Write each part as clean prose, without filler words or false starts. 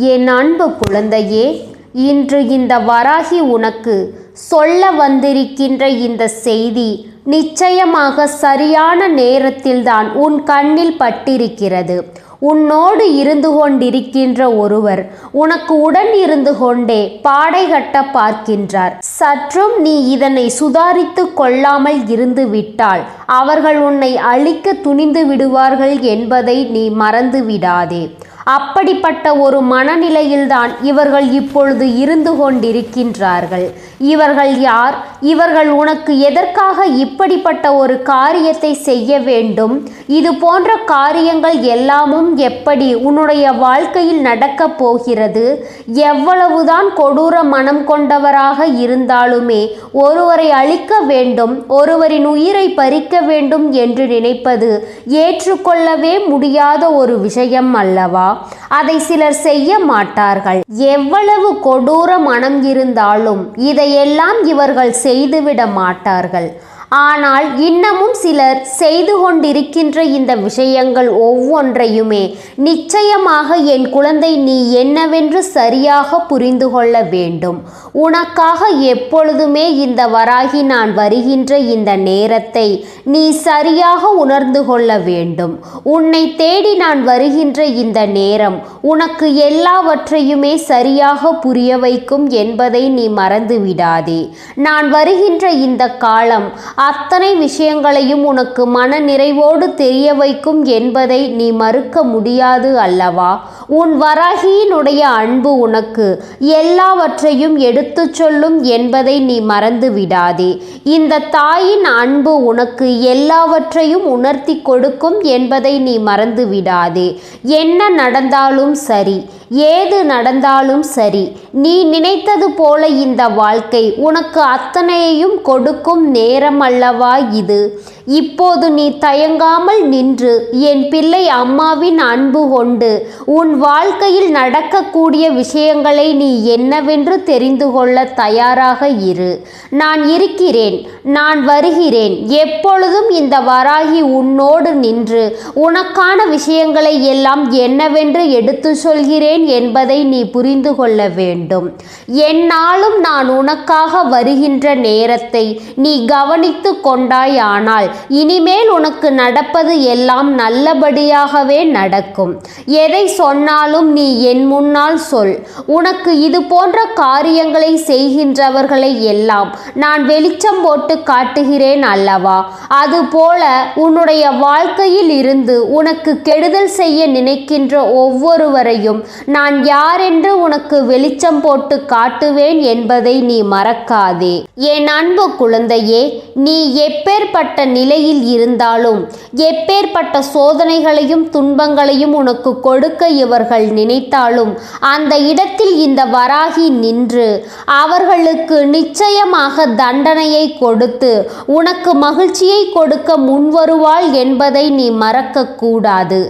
என் அன்பு குழந்தையே, இன்று இந்த வராகி உனக்கு சொல்ல வந்திருக்கின்ற இந்த செய்தி நிச்சயமாக சரியான நேரத்தில்தான் உன் கண்ணில் பட்டிருக்கிறது. உன்னோடு இருந்து கொண்டிருக்கின்ற ஒருவர் உனக்கு உடன் இருந்து கொண்டே பாடை கட்ட பார்க்கின்றார். சற்றும் நீ இதனை சுதாரித்து கொள்ளாமல் இருந்து விட்டால் அவர்கள் உன்னை அழிக்க துணிந்து விடுவார்கள் என்பதை நீ மறந்து விடாதே. அப்படிப்பட்ட ஒரு மனநிலையில்தான் இவர்கள் இப்பொழுது இருந்து கொண்டிருக்கின்றார்கள். இவர்கள் யார்? இவர்கள் உனக்கு எதற்காக இப்படிப்பட்ட ஒரு காரியத்தை செய்ய வேண்டும்? இது போன்ற காரியங்கள் எல்லாமும் எப்படி உன்னுடைய வாழ்க்கையில் நடக்கப் போகிறது? எவ்வளவுதான் கொடூர மனம் கொண்டவராக இருந்தாலுமே ஒருவரை அழிக்க வேண்டும், ஒருவரின் உயிரை பறிக்க வேண்டும் என்று நினைப்பது ஏற்றுக்கொள்ளவே முடியாத ஒரு விஷயம் அல்லவா? அதை சிலர் செய்ய மாட்டார்கள். எவ்வளவு கொடூர மனம் இருந்தாலும் இதையெல்லாம் இவர்கள் செய்துவிட மாட்டார்கள். ஆனால் இன்னமும் சிலர் செய்து கொண்டிருக்கின்ற இந்த விஷயங்கள் ஒவ்வொன்றையுமே நிச்சயமாக என் குழந்தை நீ என்னவென்று சரியாக புரிந்து கொள்ள வேண்டும். உனக்காக எப்பொழுதுமே இந்த வராகி நான் வருகின்ற இந்த நேரத்தை நீ சரியாக உணர்ந்து கொள்ள வேண்டும். உன்னை தேடி நான் வருகின்ற இந்த நேரம் உனக்கு எல்லாவற்றையுமே சரியாக புரிய வைக்கும் என்பதை நீ மறந்து விடாதே. நான் வருகின்ற இந்த காலம் அத்தனை விஷயங்களையும் உனக்கு மன நிறைவோடு தெரிய வைக்கும் என்பதை நீ மறுக்க முடியாது அல்லவா? உன் வராகியினுடைய அன்பு உனக்கு எல்லாவற்றையும் எடுத்து சொல்லும் என்பதை நீ மறந்து விடாதே. இந்த தாயின் அன்பு உனக்கு எல்லாவற்றையும் உணர்த்தி கொடுக்கும் என்பதை நீ மறந்து விடாதே. என்ன நடந்தாலும் சரி, ஏது நடந்தாலும் சரி, நீ நினைத்தது போல இந்த வாழ்க்கை உனக்கு அத்தனையையும் கொடுக்கும் நேரம் அல்லவா இது? இப்போது நீ தயங்காமல் நின்று என் பிள்ளை அம்மாவின் அன்பு கொண்டு உன் வாழ்க்கையில் நடக்கக்கூடிய விஷயங்களை நீ என்னவென்று தெரிந்து கொள்ள தயாராக இரு. நான் இருக்கிறேன், நான் வருகிறேன். எப்பொழுதும் இந்த வராகி உன்னோடு நின்று உனக்கான விஷயங்களை எல்லாம் என்னவென்று எடுத்து சொல்கிறேன் என்பதை நீ புரிந்து கொள்ள வேண்டும். என்னாலும் நான் உனக்காக வருகின்ற நேரத்தை நீ கவனித்து கொண்டாயானால் இனிமேல் உனக்கு நடப்பது எல்லாம் நல்லபடியாகவே நடக்கும். எதை சொன்னாலும் நீ என் முன்னால் சொல். உனக்கு இது போன்ற காரியங்களை செய்கின்றவர்களை எல்லாம் நான் வெளிச்சம் போட்டு காட்டுகிறேன் அல்லவா? அதுபோல உன்னுடைய வாழ்க்கையில் இருந்து உனக்கு கெடுதல் செய்ய நினைக்கின்ற ஒவ்வொருவரையும் நான் யாரென்று உனக்கு வெளிச்சம் போட்டு காட்டுவேன் என்பதை நீ மறக்காதே. என் அன்பு குழந்தையே, நீ எப்பேற்பட்ட நிலையில் இருந்தாலும் எப்பேற்பட்ட சோதனைகளையும் துன்பங்களையும் உனக்கு கொடுக்க இவர்கள் நினைத்தாலும் அந்த இடத்தில் இந்த வராகி நின்று அவர்களுக்கு நிச்சயமாக தண்டனையை கொடுத்து உனக்கு மகிழ்ச்சியை கொடுக்க முன்வருவாள் என்பதை நீ மறக்கக்கூடாது.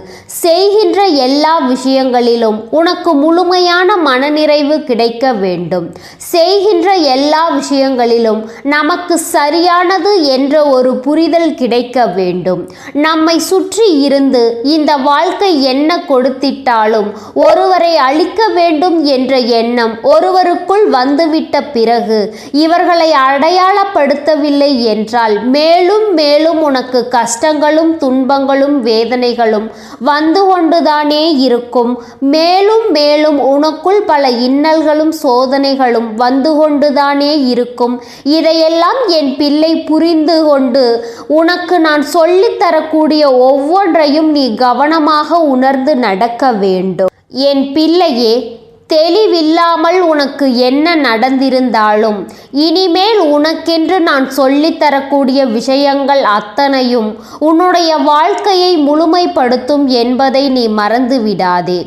செய்கின்ற எல்லா விஷயங்களிலும் உனக்கு முழுமையான மனநிறைவு கிடைக்க வேண்டும். செய்கின்ற எல்லா விஷயங்களிலும் நமக்கு சரியானது என்ற ஒரு புரிதல் கிடைக்க வேண்டும். நம்மை சுற்றி இருந்து இந்த வாழ்க்கை என்ன கொடுத்திட்டாலும் ஒருவரை அழிக்க வேண்டும் என்ற எண்ணம் ஒருவருக்குள் வந்துவிட்ட பிறகு இவர்களை அடையாளப்படுத்தவில்லை என்றால் மேலும் மேலும் உனக்கு கஷ்டங்களும் துன்பங்களும் வேதனைகளும் வந்து கொண்டுதானே இருக்கும். மேலும் மேலும் உனக்குள் பல இன்னல்களும் சோதனைகளும் வந்து கொண்டுதானே இருக்கும். இதையெல்லாம் என் பிள்ளை புரிந்து கொண்டு உனக்கு நான் சொல்லித்தரக்கூடிய ஒவ்வொன்றையும் நீ கவனமாக உணர்ந்து நடக்க வேண்டும். என் பிள்ளையே, தெளிவில்லாமல் உனக்கு என்ன நடந்திருந்தாலும் இனிமேல் உனக்கென்று நான் சொல்லித்தரக்கூடிய விஷயங்கள் அத்தனையும் உன்னுடைய வாழ்க்கையை முழுமைப்படுத்தும் என்பதை நீ மறந்து விடாதே.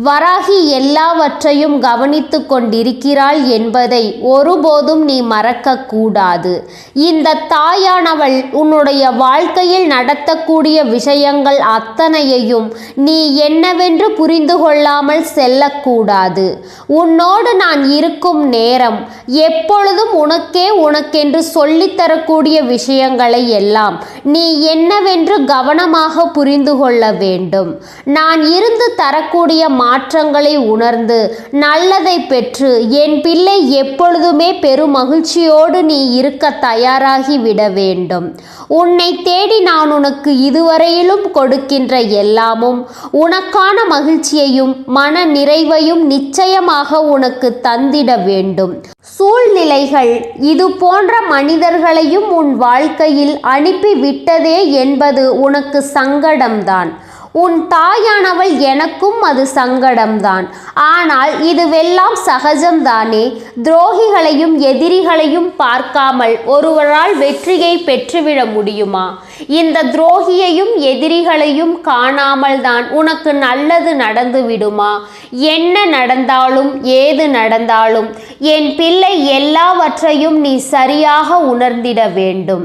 வராகி எல்லாவற்றையும் கவனித்து கொண்டிருக்கிறாள் என்பதை ஒருபோதும் நீ மறக்கக்கூடாது. இந்த தாயானவள் உன்னுடைய வாழ்க்கையில் நடத்தக்கூடிய விஷயங்கள் அத்தனையையும் நீ என்னவென்று புரிந்து கொள்ளாமல் செல்லக்கூடாது. உன்னோடு நான் இருக்கும் நேரம் எப்பொழுதும் உனக்கென்று சொல்லித்தரக்கூடிய விஷயங்களை எல்லாம் நீ என்னவென்று கவனமாக புரிந்து கொள்ள வேண்டும். நான் இருந்து தரக்கூடிய மாற்றங்களை உணர்ந்து நல்லதை பெற்று என் பிள்ளை எப்பொழுதுமே பெரும் மகிழ்ச்சியோடு நீ இருக்க தயாராகி விட வேண்டும். உன்னை தேடி நான் உனக்கு இதுவரையிலும் கொடுக்கின்ற எல்லாமும் உனக்கான மகிழ்ச்சியையும் மன நிறைவையும் நிச்சயமாக உனக்கு தந்திட வேண்டும். சூழ்நிலைகள் இது போன்ற மனிதர்களையும் உன் வாழ்க்கையில் அனுப்பிவிட்டதே என்பது உனக்கு சங்கடம்தான். உன் தாயானவள் எனக்கும் அது சங்கடம்தான். ஆனால் இதுவெல்லாம் சகஜம்தானே. துரோகிகளையும் எதிரிகளையும் பார்க்காமல் ஒருவரால் வெற்றியை பெற்றுவிட முடியுமா? இந்த துரோகியையும் எதிரிகளையும் காணாமல் தான் உனக்கு நல்லது நடந்து விடுமா? என்ன நடந்தாலும் ஏது நடந்தாலும் என் பிள்ளை எல்லாவற்றையும் நீ சரியாக உணர்ந்திட வேண்டும்.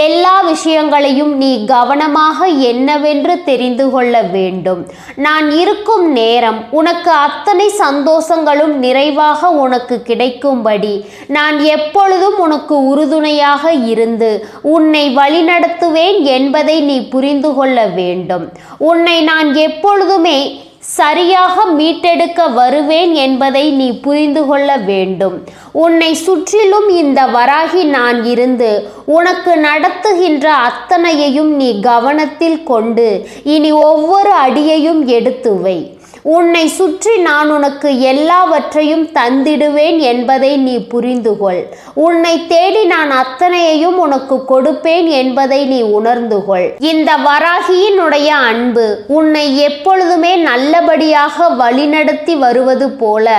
எல்லா விஷயங்களையும் நீ கவனமாக என்னவென்று தெரிந்து கொள்ள வேண்டும். நான் இருக்கும் நேரம் உனக்கு அத்தனை சந்தோஷங்களும் நிறைவாக உனக்கு கிடைக்கும்படி நான் எப்பொழுதும் உனக்கு உறுதுணையாக இருந்து உன்னை வழிநடத்துவேன் என்பதை நீ புரிந்து கொள்ள வேண்டும். உன்னை நான் எப்பொழுதுமே சரியாக மீட்டெடுக்க வருவேன் என்பதை நீ புரிந்து கொள்ள வேண்டும். உன்னை சுற்றிலும் இந்த வராகி நான் இருந்து உனக்கு நடத்துகின்ற அத்தனையையும் நீ கவனத்தில் கொண்டு இனி ஒவ்வொரு அடியையும் எடுத்து வை. உன்னை சுற்றி நான் உனக்கு எல்லாவற்றையும் தந்திடுவேன் என்பதை நீ புரிந்து கொள். உன்னை தேடி நான் அத்தனையையும் உனக்கு கொடுப்பேன் என்பதை நீ உணர்ந்து கொள். இந்த வராகியினுடைய அன்பு உன்னை எப்பொழுதுமே நல்லபடியாக வழிநடத்தி வருவது போல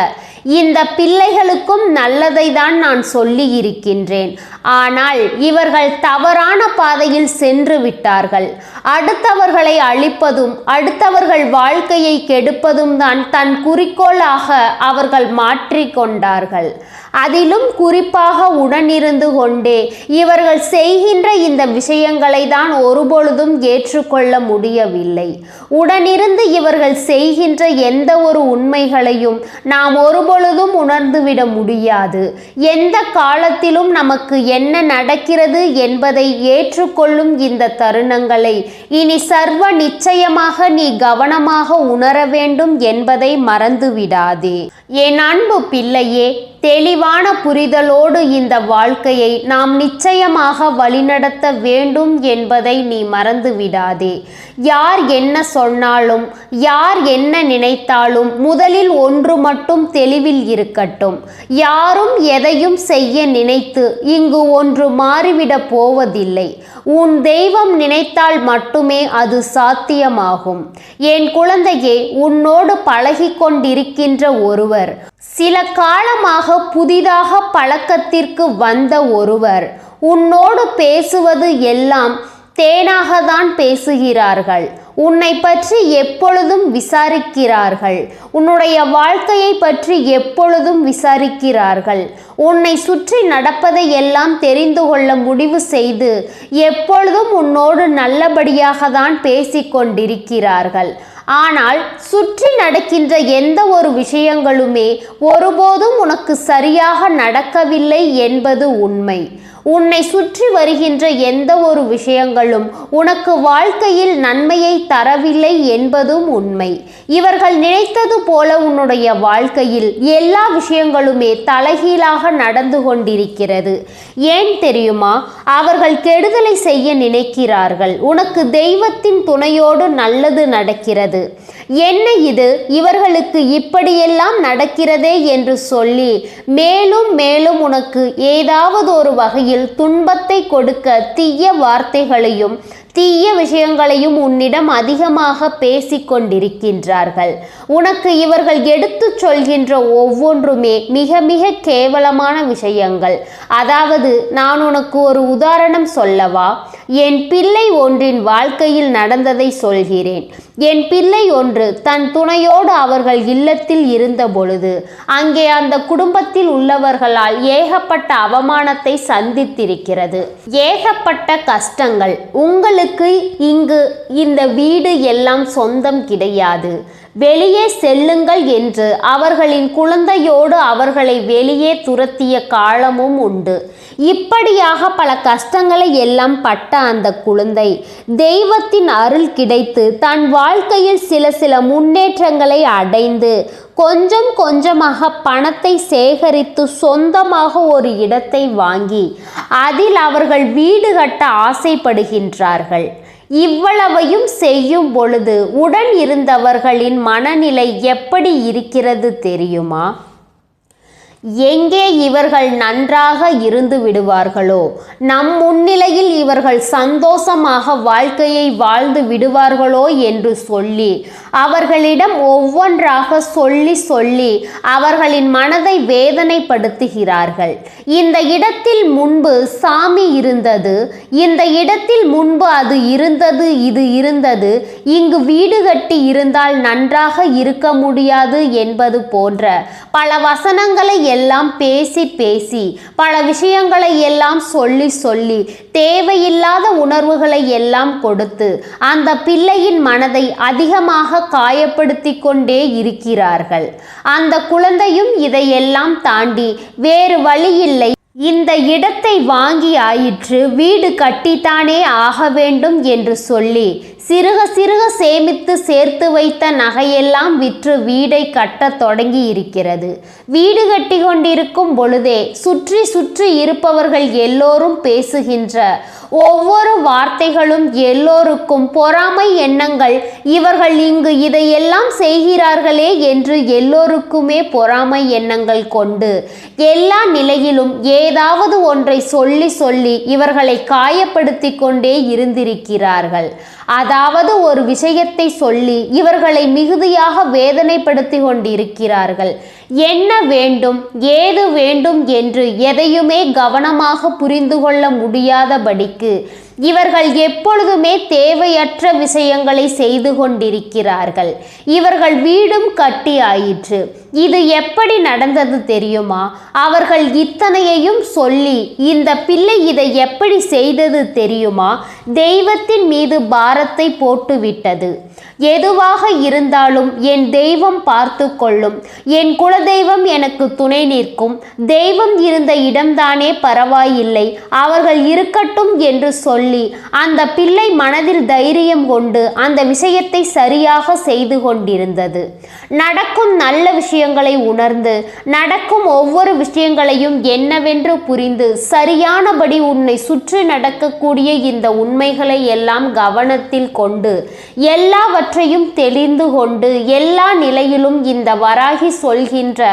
இந்த பிள்ளைகளுக்கும் நல்லதை தான் நான் சொல்லி இருக்கின்றேன். ஆனால் இவர்கள் தவறான பாதையில் சென்று விட்டார்கள். அடுத்தவர்களை அழிப்பதும் அடுத்தவர்கள் வாழ்க்கையை கெடுப்பதும் தான் தன் குறிக்கோளாக அவர்கள் மாற்றிக்கொண்டார்கள். அதிலும் குறிப்பாக உடனிருந்து கொண்டே இவர்கள் செய்கின்ற இந்த விஷயங்களை தான் ஒருபொழுதும் ஏற்றுக்கொள்ள முடியவில்லை. உடனிருந்து இவர்கள் செய்கின்ற எந்த ஒரு உண்மைகளையும் நாம் ஒருபொழுதும் உணர்ந்துவிட முடியாது. எந்த காலத்திலும் நமக்கு என்ன நடக்கிறது என்பதை ஏற்றுக்கொள்ளும் இந்த தருணங்களை இனி சர்வ நிச்சயமாக நீ கவனமாக உணர வேண்டும் என்பதை மறந்துவிடாதே. என் அன்பு பிள்ளையே, தெளிவான புரிதலோடு இந்த வாழ்க்கையை நாம் நிச்சயமாக வழிநடத்த வேண்டும் என்பதை நீ மறந்து விடாதே. யார் என்ன சொன்னாலும் யார் என்ன நினைத்தாலும் முதலில் ஒன்று மட்டும் தெளிவில் இருக்கட்டும். யாரும் எதையும் செய்ய நினைத்து இங்கு ஒன்று மாறிவிடப் போவதில்லை. உன் தெய்வம் நினைத்தால் மட்டுமே அது சாத்தியமாகும். என் குழந்தையே, உன்னோடு பழகி கொண்டிருக்கின்ற ஒருவர், சில காலமாக புதிதாக பழக்கத்திற்கு வந்த ஒருவர் உன்னோடு பேசுவது எல்லாம் தேனாகத்தான் பேசுகிறார்கள். உன்னை பற்றி எப்பொழுதும் விசாரிக்கிறார்கள். உன்னுடைய வாழ்க்கையை பற்றி எப்பொழுதும் விசாரிக்கிறார்கள். உன்னை சுற்றி நடப்பதை எல்லாம் தெரிந்து கொள்ள முடிவு செய்து எப்பொழுதும் உன்னோடு நல்லபடியாக தான் பேசிக்கொண்டிருக்கிறார்கள். ஆனால் சுற்றி நடக்கின்ற எந்த ஒரு விஷயங்களுமே ஒருபோதும் உனக்கு சரியாக நடக்கவில்லை என்பது உண்மை. உன்னை சுற்றி வருகின்ற எந்த ஒரு விஷயங்களும் உனக்கு வாழ்க்கையில் நன்மையை தரவில்லை என்பதும் உண்மை. இவர்கள் நினைத்தது போல உன்னுடைய வாழ்க்கையில் எல்லா விஷயங்களுமே தலைகீழாக நடந்து கொண்டிருக்கிறது. ஏன் தெரியுமா? அவர்கள் கெடுதலை செய்ய நினைக்கிறார்கள். உனக்கு தெய்வத்தின் துணையோடு நல்லது நடக்கிறது. என்ன இது, இவர்களுக்கு இப்படியெல்லாம் நடக்கிறதே என்று சொல்லி மேலும் மேலும் உனக்கு ஏதாவது ஒரு வகையில் துன்பத்தை கொடுக்க தீய வார்த்தைகளையும் தீய விஷயங்களையும் உன்னிடம் அதிகமாக பேசிக்கொண்டிருக்கின்றார்கள். உனக்கு இவர்கள் எடுத்து சொல்கின்ற ஒவ்வொன்றுமே மிக மிக கேவலமான விஷயங்கள். அதாவது நான் உனக்கு ஒரு உதாரணம் சொல்லவா? என் பிள்ளை ஒன்றின் வாழ்க்கையில் நடந்ததை சொல்கிறேன். என் பிள்ளை ஒன்று தன் துணையோடு அவர்கள் இல்லத்தில் இருந்த பொழுது அங்கே அந்த குடும்பத்தில் உள்ளவர்களால் ஏகப்பட்ட அவமானத்தை சந்தித்திருக்கிறது. ஏகப்பட்ட கஷ்டங்கள். உங்களுக்கு இங்கு இந்த வீடு எல்லாம் சொந்தம் கிடையாது. வெளியே செல்லுங்கள் என்று அவர்களின் குழந்தையோடு அவர்களை வெளியே துரத்திய காலமும் உண்டு. இப்படியாக பல கஷ்டங்களை எல்லாம் பட்ட அந்த குழந்தை தெய்வத்தின் அருள் கிடைத்து தன் வாழ்க்கையில் சில முன்னேற்றங்களை அடைந்து கொஞ்சம் கொஞ்சமாக பணத்தை சேகரித்து சொந்தமாக ஒரு இடத்தை வாங்கி அதில் அவர்கள் வீடு கட்ட ஆசைப்படுகின்றார்கள். இவ்வளவையும் செய்யும் பொழுது உடன் இருந்தவர்களின் மனநிலை எப்படி இருக்கிறது தெரியுமா? எங்கே இவர்கள் நன்றாக இருந்து விடுவார்களோ, நம் முன்னிலையில் இவர்கள் சந்தோஷமாக வாழ்க்கையை வாழ்ந்து விடுவார்களோ என்று சொல்லி அவர்களிடம் ஒவ்வொன்றாக சொல்லி அவர்களின் மனதை வேதனைப்படுத்துகிறார்கள். இந்த இடத்தில் முன்பு சாமி இருந்தது, இந்த இடத்தில் முன்பு அது இருந்தது, இது இருந்தது, இங்கு வீடு கட்டி இருந்தால் நன்றாக இருக்க முடியாது என்பது போன்ற பல வசனங்களை எல்லாம் பேசி பல விஷயங்களை எல்லாம் சொல்லி தேவையில்லாத உணர்வுகளை எல்லாம் கொடுத்து அந்த பிள்ளையின் மனதை அதிகமாக காயப்படுத்தி கொண்டே இருக்கிறார்கள். அந்த குழந்தையும் இதையெல்லாம் தாண்டி வேறு வழியில்லை, இந்த இடத்தை வாங்கி ஆயிற்று, வீடு கட்டித்தானே ஆக வேண்டும் என்று சொல்லி சிறுக சேமித்து சேர்த்து வைத்த நகையெல்லாம் விற்று வீடை கட்ட தொடங்கி இருக்கிறது. வீடு கட்டி கொண்டிருக்கும் பொழுதே சுற்றி இருப்பவர்கள் எல்லோரும் பேசுகின்ற ஒவ்வொரு வார்த்தைகளும் எல்லோருக்கும் பொறாமை எண்ணங்கள். இவர்கள் இங்கு இதையெல்லாம் செய்கிறார்களே என்று எல்லோருக்குமே பொறாமை எண்ணங்கள் கொண்டு எல்லா நிலையிலும் ஏதாவது ஒன்றை சொல்லி இவர்களை காயப்படுத்தி கொண்டே இருந்திருக்கிறார்கள். அதாவது ஒரு விஷயத்தை சொல்லி இவர்களை மிகுதியாக வேதனைப்படுத்தி கொண்டிருக்கிறார்கள். என்ன வேண்டும் ஏது வேண்டும் என்று எதையுமே கவனமாக புரிந்து கொள்ள முடியாதபடிக்கு இவர்கள் எப்பொழுதுமே தேவையற்ற விஷயங்களை செய்து கொண்டிருக்கிறார்கள். இவர்கள் வீடும் கட்டி ஆயிற்று. இது எப்படி நடந்தது தெரியுமா? அவர்கள் இத்தனையையும் சொல்லி இந்த பிள்ளை இதை எப்படி செய்தது தெரியுமா? தெய்வத்தின் மீது பாரத்தை போட்டுவிட்டது. எதுவாக இருந்தாலும் என் தெய்வம் பார்த்து கொள்ளும், என் குலதெய்வம் எனக்கு துணை நிற்கும், தெய்வம் இருந்த இடம்தானே பரவாயில்லை, அவர்கள் இருக்கட்டும் என்று சொல்லி அந்த பிள்ளை மனதில் தைரியம் கொண்டு அந்த விஷயத்தை சரியாக செய்து கொண்டிருந்தது. நடக்கும் நல்ல விஷயங்களை உணர்ந்து நடக்கும் ஒவ்வொரு விஷயங்களையும் என்னவென்று புரிந்து சரியானபடி உன்னை சுற்றி நடக்கக்கூடிய இந்த உண்மைகளை எல்லாம் கவனத்தில் கொண்டு எல்லாவற்றையும் தெளிந்து கொண்டு எல்லா நிலையிலும் இந்த வராகி சொல்கின்ற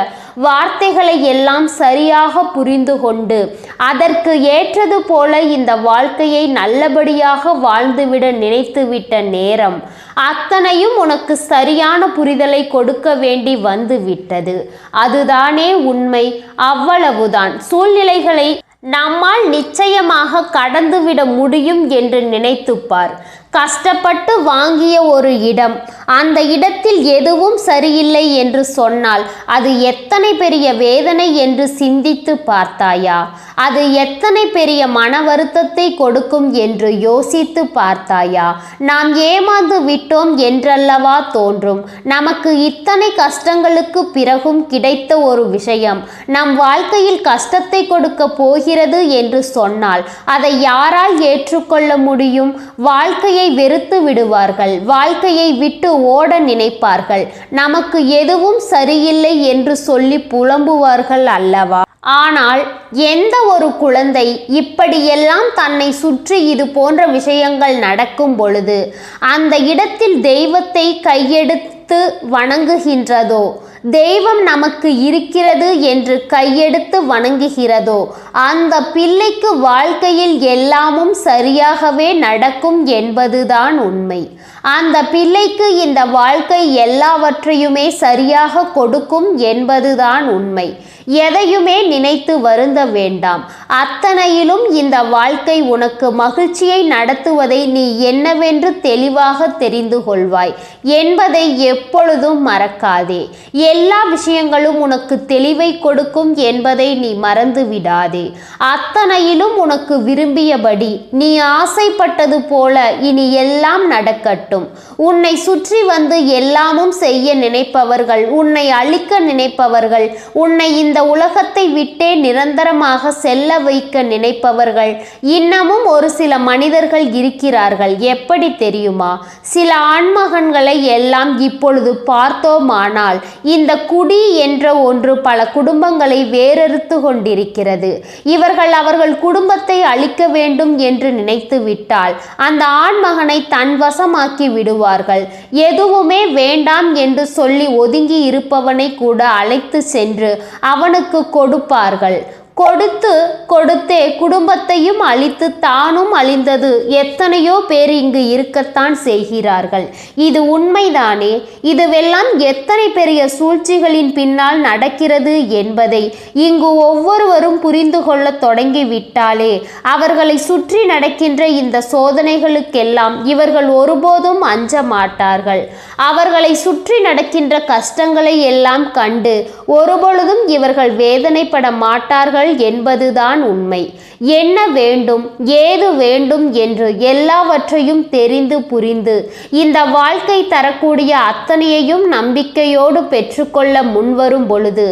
வார்த்தைகளை எல்லாம் சரியாக புரிந்து கொண்டு அதற்கு ஏற்றது போல இந்த வாழ்க்கையை நல்லபடியாக வாழ்ந்துவிட நினைத்துவிட்ட நேரம் அத்தனையும் உனக்கு சரியான புரிதலை கொடுக்க வேண்டி வந்து விட்டது. அதுதானே உண்மை. அவ்வளவுதான். சூழ்நிலைகளை நம்மால் நிச்சயமாக கடந்துவிட முடியும் என்று நினைத்துப்பார். கஷ்டப்பட்டு வாங்கிய ஒரு இடம், அந்த இடத்தில் எதுவும் சரியில்லை என்று சொன்னால் அது எத்தனை பெரிய வேதனை என்று சிந்தித்து பார்த்தாயா? அது எத்தனை பெரிய மன வருத்தத்தை கொடுக்கும் என்று யோசித்து பார்த்தாயா? நாம் ஏமாந்து விட்டோம் என்றல்லவா தோன்றும். நமக்கு இத்தனை கஷ்டங்களுக்கு பிறகும் கிடைத்த ஒரு விஷயம் நம் வாழ்க்கையில் கஷ்டத்தை கொடுக்க போகிறது என்று சொன்னால் அதை யாரால் ஏற்றுக்கொள்ள முடியும்? வாழ்க்கையை வெறுத்து விடுவார்கள், வாழ்க்கையை விட்டு ஓட நினைப்பார்கள், நமக்கு எதுவும் சரியில்லை என்று சொல்லி புலம்புவார்கள் அல்லவா? ஆனால் எந்த ஒரு குழந்தை இப்படியெல்லாம் தன்னை சுற்றி இது போன்ற விஷயங்கள் நடக்கும் பொழுது அந்த இடத்தில் தெய்வத்தை கையெடுத்து வணங்குகின்றதோ, தெய்வம் நமக்கு இருக்கிறது என்று கையெடுத்து வணங்குகிறதோ, அந்த பிள்ளைக்கு வாழ்க்கையில் எல்லாமும் சரியாகவே நடக்கும் என்பதுதான் உண்மை. அந்த பிள்ளைக்கு இந்த வாழ்க்கை எல்லாவற்றையுமே சரியாக கொடுக்கும் என்பதுதான் உண்மை. எதையுமே நினைத்து வருந்த வேண்டாம். அத்தனையிலும் இந்த வாழ்க்கை உனக்கு மகிழ்ச்சியை நடத்துவதை நீ என்னவென்று தெளிவாக தெரிந்து கொள்வாய் என்பதை எப்பொழுதும் மறக்காதே. எல்லா விஷயங்களும் உனக்கு தெளிவை கொடுக்கும் என்பதை நீ மறந்து விடாதே. அத்தனையிலும் உனக்கு விரும்பியபடி நீ ஆசைப்பட்டது போல இனி எல்லாம் நடக்கட்டும். உன்னை சுற்றி வந்து எல்லாமும் செய்ய நினைப்பவர்கள், உன்னை அழிக்க நினைப்பவர்கள், உன்னை இந்த உலகத்தை விட்டே நிரந்தரமாக செல்ல வைக்க நினைப்பவர்கள் இன்னமும் ஒரு சில மனிதர்கள் இருக்கிறார்கள். எப்படி தெரியுமா? சில ஆண்மகன்களை எல்லாம் இப்பொழுது பார்த்தோமானால் இந்த குடி என்ற ஒன்று பல குடும்பங்களை வேறறுத்து கொண்டிருக்கிறது. இவர்கள் அவர்கள் குடும்பத்தை அழிக்க வேண்டும் என்று நினைத்து விட்டால் அந்த ஆண்மகனை தன் வசமாக்கி விடுவார்கள். எதுவுமே வேண்டாம் என்று சொல்லி ஒதுங்கி இருப்பவனை கூட அழைத்து சென்று அவனுக்கு கொடுப்பார்கள். கொடுத்தே குடும்பத்தையும் அழித்து தானும் அழிந்தது எத்தனையோ பேர் இங்கு இருக்கத்தான் செய்கிறார்கள். இது உண்மைதானே? இதுவெல்லாம் எத்தனை பெரிய சூழ்ச்சிகளின் பின்னால் நடக்கிறது என்பதை இங்கு ஒவ்வொருவரும் புரிந்து கொள்ள தொடங்கிவிட்டாலே அவர்களை சுற்றி நடக்கின்ற இந்த சோதனைகளுக்கெல்லாம் இவர்கள் ஒருபோதும் அஞ்ச மாட்டார்கள். அவர்களை சுற்றி நடக்கின்ற கஷ்டங்களை எல்லாம் கண்டு ஒருபொழுதும் இவர்கள் வேதனைப்பட மாட்டார்கள் என்பதுதான் உண்மை. என்ன வேண்டும், ஏது வேண்டும் என்று எல்லாவற்றையும் தெரிந்து புரிந்து இந்த வாழ்க்கை தரக்கூடிய அத்தனையையும் நம்பிக்கையோடு பெற்றுக்கொள்ள முன்வரும் பொழுது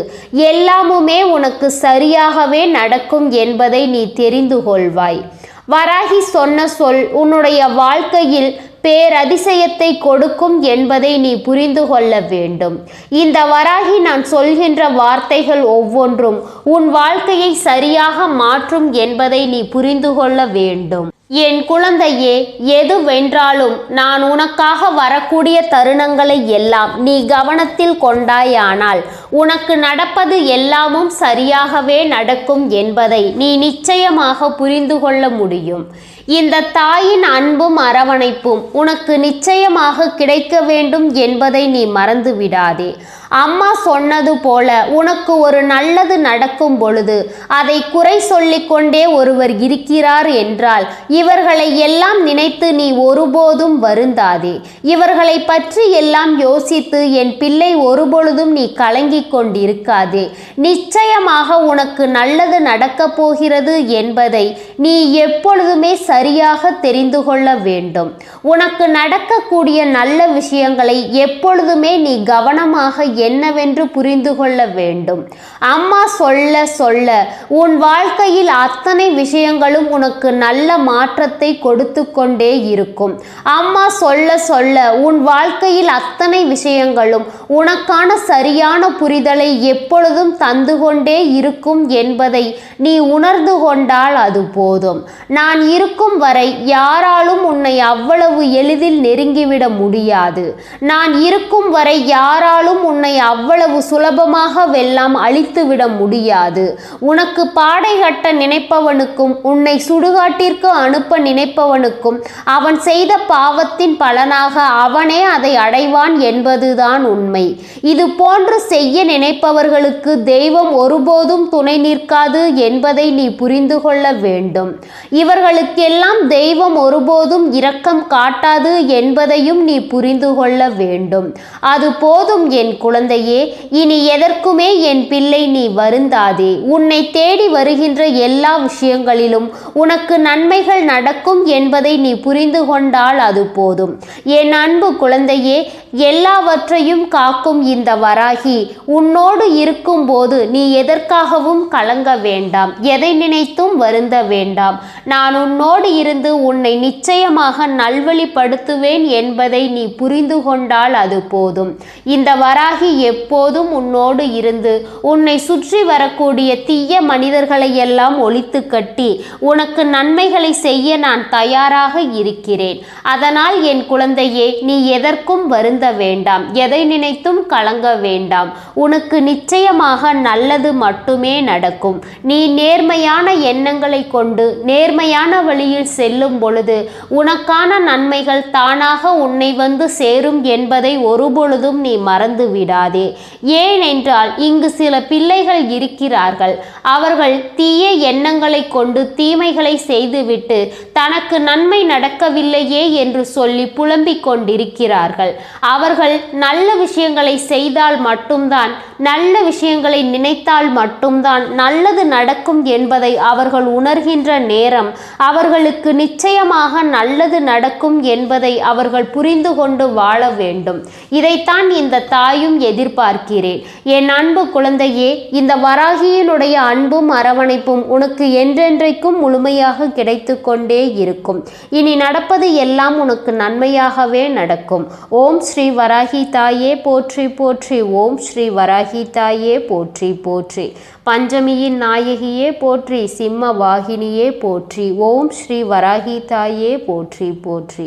எல்லாமுமே உனக்கு சரியாகவே நடக்கும் என்பதை நீ தெரிந்து கொள்வாய். வராகி சொன்ன சொல் உன்னுடைய வாழ்க்கையில் பேரதிசயத்தை கொடுக்கும் என்பதை நீ புரிந்து கொள்ள வேண்டும். இந்த வராகி நான் சொல்கின்ற வார்த்தைகள் ஒவ்வொன்றும் உன் வாழ்க்கையை சரியாக மாற்றும் என்பதை நீ புரிந்து கொள்ள வேண்டும். என் குழந்தையே, எதுவென்றாலும் நான் உனக்காக வரக்கூடிய தருணங்களை எல்லாம் நீ கவனத்தில் கொண்டாயானால் உனக்கு நடப்பது எல்லாமும் சரியாகவே நடக்கும் என்பதை நீ நிச்சயமாக புரிந்து கொள்ள முடியும். இந்த தாயின் அன்பும் அரவணைப்பும் உனக்கு நிச்சயமாக கிடைக்க வேண்டும் என்பதை நீ மறந்து விடாதே. அம்மா சொன்னது போல உனக்கு ஒரு நல்லது நடக்கும் பொழுது அதை குறை சொல்லிக்கொண்டே ஒருவர் இருக்கிறார் என்றால் இவர்களை எல்லாம் நினைத்து நீ ஒருபோதும் வருந்தாதே. இவர்களை பற்றி எல்லாம் யோசித்து என் பிள்ளை ஒருபொழுதும் நீ கலங்கிக் கொண்டிருக்காதே. நிச்சயமாக உனக்கு நல்லது நடக்கப் போகிறது என்பதை நீ எப்பொழுதுமே சரியாக தெரிந்து கொள்ள வேண்டும். உனக்கு நடக்கக்கூடிய நல்ல விஷயங்களை எப்பொழுதுமே நீ கவனமாக என்னவென்று புரிந்து கொள்ள வேண்டும். அம்மா சொல்ல சொல்ல உன் வாழ்க்கையில் அத்தனை விஷயங்களும் உனக்கு நல்ல மாற்றத்தை கொடுத்து கொண்டே இருக்கும். அம்மா சொல்ல சொல்ல உன் வாழ்க்கையில் அத்தனை விஷயங்களும் உனக்கான சரியான புரிதலை எப்பொழுதும் தந்து கொண்டே இருக்கும் என்பதை நீ உணர்ந்து கொண்டால் அது போதும். நான் இருக்கும் வரை யாராலும் உன்னை அவ்வளவு எளிதில் நெருங்கிவிட முடியாது. நான் இருக்கும் வரை யாராலும் உன்னை அவ்வளவு சுலபமாக வெல்லாம் அழித்துவிட முடியாது. உனக்கு பாடை கட்ட நினைப்பவனுக்கும் உன்னை சுடுகாட்டிற்கு அனுப்ப நினைப்பவனுக்கும் அவன் செய்த பாவத்தின் பலனாக அவனே அதை அடைவான் என்பதுதான் உண்மை. இது போன்று செய்ய நினைப்பவர்களுக்கு தெய்வம் ஒருபோதும் துணை நிற்காது என்பதை நீ புரிந்து கொள்ள வேண்டும். இவர்களுக்கெல்லாம் தெய்வம் ஒருபோதும் இரக்கம் காட்டாது என்பதையும் நீ புரிந்து கொள்ள வேண்டும். அது போதும் என் குழந்தையே. இனி எதற்குமே என் பிள்ளை நீ வருந்தாதே. உன்னை தேடி வருகின்ற எல்லா விஷயங்களிலும் உனக்கு நன்மைகள் நடக்கும் என்பதை நீ புரிந்து கொண்டால் அது போதும். என் அன்பு குழந்தையே, எல்லாவற்றையும் காக்கும் இந்த வராகி உன்னோடு இருக்கும் போது நீ எதற்காகவும் கலங்க வேண்டாம். எதை நினைத்தும் வருந்த வேண்டாம். நான் உன்னோடு இருந்து உன்னை நிச்சயமாக நல்வழிப்படுத்துவேன் என்பதை நீ புரிந்து கொண்டால் அது போதும். இந்த வராகி எப்போதும் உன்னோடு இருந்து உன்னை சுற்றி வரக்கூடிய தீய மனிதர்களை எல்லாம் ஒழித்து கட்டி உனக்கு நன்மைகளை செய்ய நான் தயாராக இருக்கிறேன். அதனால் என் குழந்தையே, நீ எதற்கும் வருந்த வேண்டாம். எதை நினைத்தும் கலங்க வேண்டாம். உனக்கு நிச்சயமாக நல்லது மட்டுமே நடக்கும். நீ நேர்மையான எண்ணங்களை கொண்டு நேர்மையான வழியில் வழியில் செல்லும் பொழுது உனக்கான நன்மைகள் தானாக உன்னை வந்து சேரும் என்பதை ஒருபொழுதும் நீ மறந்து விடாதே. ஏனென்றால் இங்கு சில பிள்ளைகள் இருக்கிறார்கள். அவர்கள் தீய எண்ணங்களை கொண்டு தீமைகளை செய்துவிட்டு தனக்கு நன்மை நடக்கவில்லையே என்று சொல்லி புலம்பிக் கொண்டிருக்கிறார்கள். அவர்கள் நல்ல விஷயங்களை செய்தால் மட்டும்தான், நல்ல விஷயங்களை நினைத்தால் மட்டும்தான் நல்லது நடக்கும் என்பதை அவர்கள் உணர்கின்ற நேரம் அவர்களுக்கு நிச்சயமாக நல்லது நடக்கும் என்பதை அவர்கள் புரிந்து கொண்டு வாழ வேண்டும். இதைத்தான் இந்த தாயும் எதிர்பார்க்கிறேன். என் அன்பு குழந்தையே, இந்த வராகியினுடைய அன்பும் அரவணைப்பும் உனக்கு என்றென்றைக்கும் முழுமையாக கிடைத்து கொண்டே இருக்கும். இனி நடப்பது எல்லாம் உனக்கு நன்மையாகவே நடக்கும். ஓம் ஸ்ரீ வராகி தாயே போற்றி போற்றி. ஓம் ஸ்ரீ வராகி தாயே போற்றி போற்றி. பஞ்சமியின் நாயகியே போற்றி. சிம்ம வாகினியே போற்றி. ஓம் ஸ்ரீ வராகி தாயே போற்றி போற்றி.